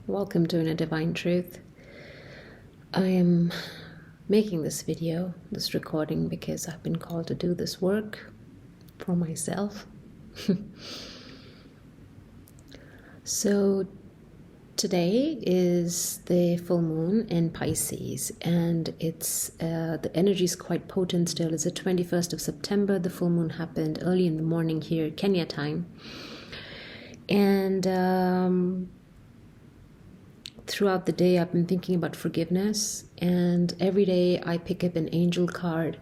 welcome to Inner Divine Truth. I am making this video, this recording, because I've been called to do this work for myself. So today is the full moon in Pisces, and it's the energy is quite potent still. It's the 21st of September. The full moon happened early in the morning here, Kenya time. And throughout the day, I've been thinking about forgiveness, and every day I pick up an angel card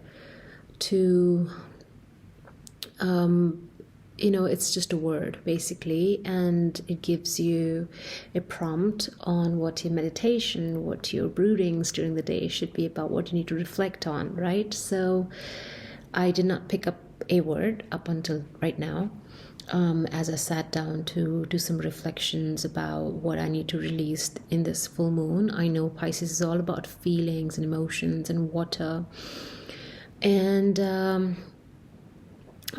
to, it's just a word basically, and it gives you a prompt on what your meditation, what your broodings during the day should be about, what you need to reflect on, right? So I did not pick up a word up until right now. As I sat down to do some reflections about what I need to release in this full moon. I know Pisces is all about feelings and emotions and water. And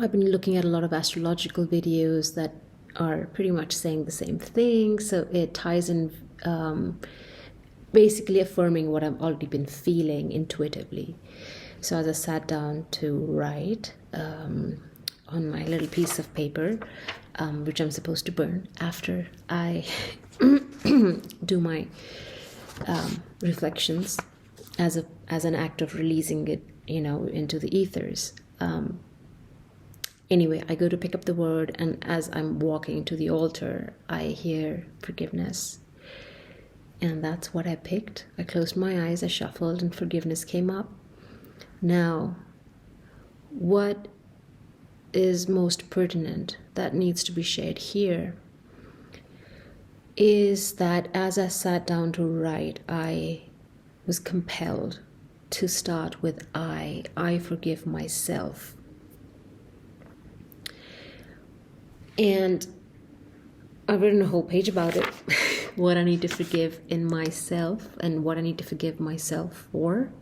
I've been looking at a lot of astrological videos that are pretty much saying the same thing. So it ties in basically affirming what I've already been feeling intuitively. So as I sat down to write, on my little piece of paper, which I'm supposed to burn after I do my reflections as an act of releasing it, into the ethers. Anyway, I go to pick up the word, and as I'm walking to the altar, I hear forgiveness. And that's what I picked. I closed my eyes, I shuffled, and forgiveness came up. Now, what is most pertinent that needs to be shared here is that as I sat down to write, I was compelled to start with I forgive myself. And I've written a whole page about it, what I need to forgive in myself and what I need to forgive myself for.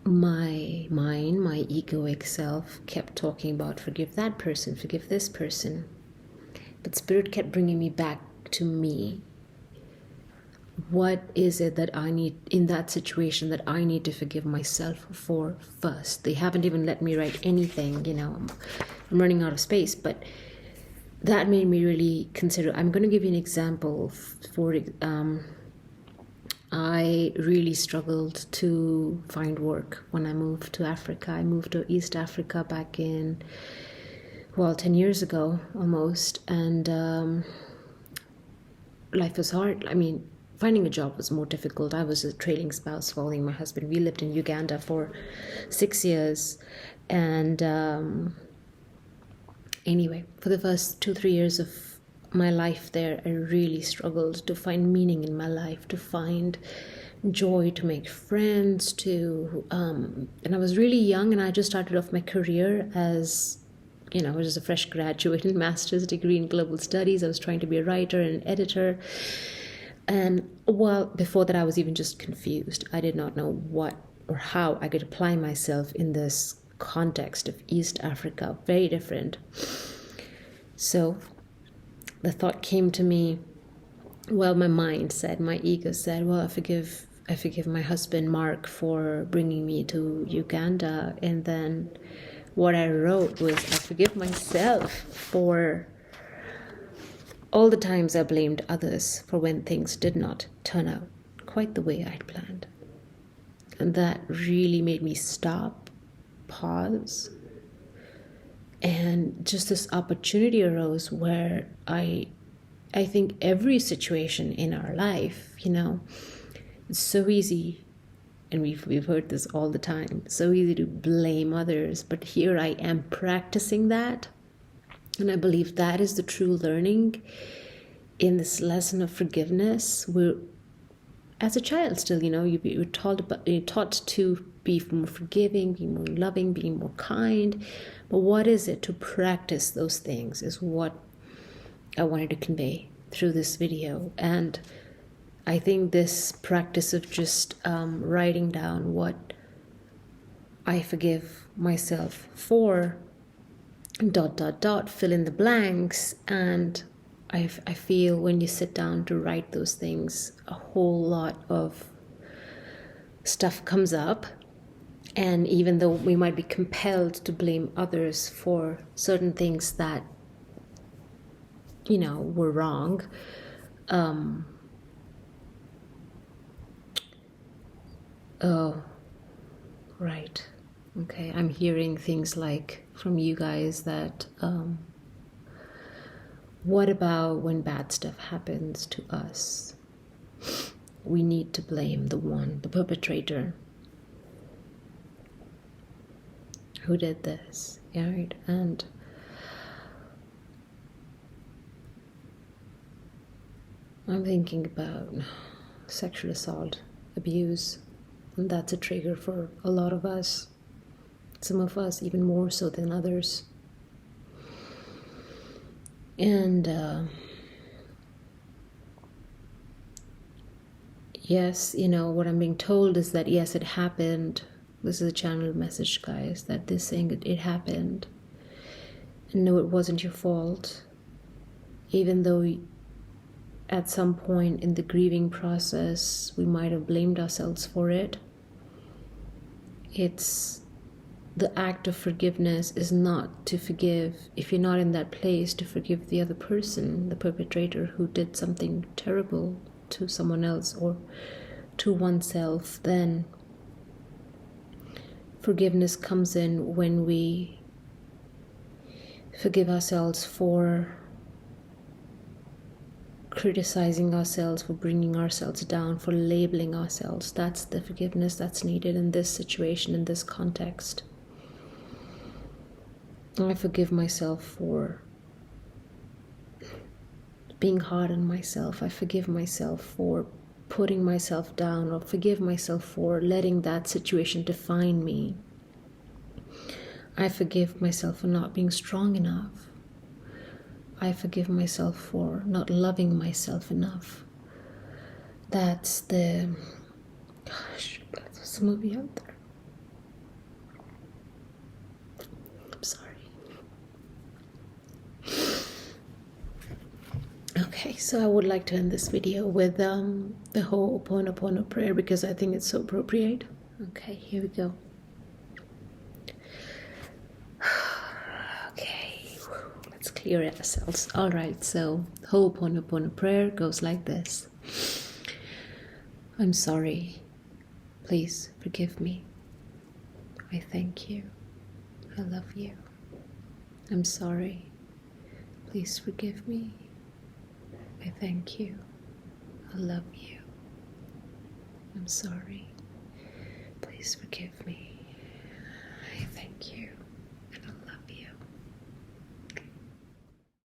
My mind, my egoic self kept talking about forgive that person, forgive this person. But Spirit kept bringing me back to me. What is it that I need in that situation that I need to forgive myself for first? They haven't even let me write anything, I'm running out of space. But that made me really consider. I'm going to give you an example. I really struggled to find work when I moved to Africa. I moved to East Africa back in, 10 years ago almost. And life was hard. Finding a job was more difficult. I was a trailing spouse following my husband. We lived in Uganda for 6 years. And anyway, for the first 2-3 years of my life there, I really struggled to find meaning in my life, to find joy, to make friends, and I was really young, and I just started off my career as, I was just a fresh graduate in master's degree in global studies. I was trying to be a writer and an editor. And before that, I was even just confused. I did not know what or how I could apply myself in this context of East Africa, very different. So the thought came to me, my mind said, my ego said, I forgive my husband, Mark, for bringing me to Uganda. And then what I wrote was, I forgive myself for all the times I blamed others for when things did not turn out quite the way I'd planned. And that really made me stop, pause. And just this opportunity arose where I think every situation in our life, it's so easy, and we've heard this all the time, so easy to blame others. But here I am practicing that, and I believe that is the true learning in this lesson of forgiveness. We're, as a child still, you're taught to be more forgiving, be more loving, be more kind. But what is it to practice those things is what I wanted to convey through this video. And I think this practice of just writing down what I forgive myself for, fill in the blanks, and I feel when you sit down to write those things, a whole lot of stuff comes up. And even though we might be compelled to blame others for certain things that, were wrong, oh, right. Okay, I'm hearing things like from you guys that, what about when bad stuff happens to us? We need to blame the perpetrator who did this, right? And I'm thinking about sexual assault, abuse, and that's a trigger for a lot of us. Some of us even more so than others. And yes, what I'm being told is that yes, it happened. This is a channel message, guys, that this thing, it happened. And no, it wasn't your fault. Even though at some point in the grieving process, we might have blamed ourselves for it. It's the act of forgiveness is not to forgive, if you're not in that place, to forgive the other person, the perpetrator who did something terrible to someone else or to oneself. Then forgiveness comes in when we forgive ourselves for criticizing ourselves, for bringing ourselves down, for labeling ourselves. That's the forgiveness that's needed in this situation, in this context. I forgive myself for being hard on myself. I forgive myself for putting myself down, or forgive myself for letting that situation define me. I forgive myself for not being strong enough. I forgive myself for not loving myself enough. That's the... Gosh, there's a movie out there. I'm sorry. Okay, so I would like to end this video with the Ho'oponopono prayer because I think it's so appropriate. Okay, here we go. Okay, let's clear ourselves. All right, so Ho'oponopono prayer goes like this. I'm sorry. Please forgive me. I thank you. I love you. I'm sorry. Please forgive me. I thank you. I love you. I'm sorry. Please forgive me. I thank you.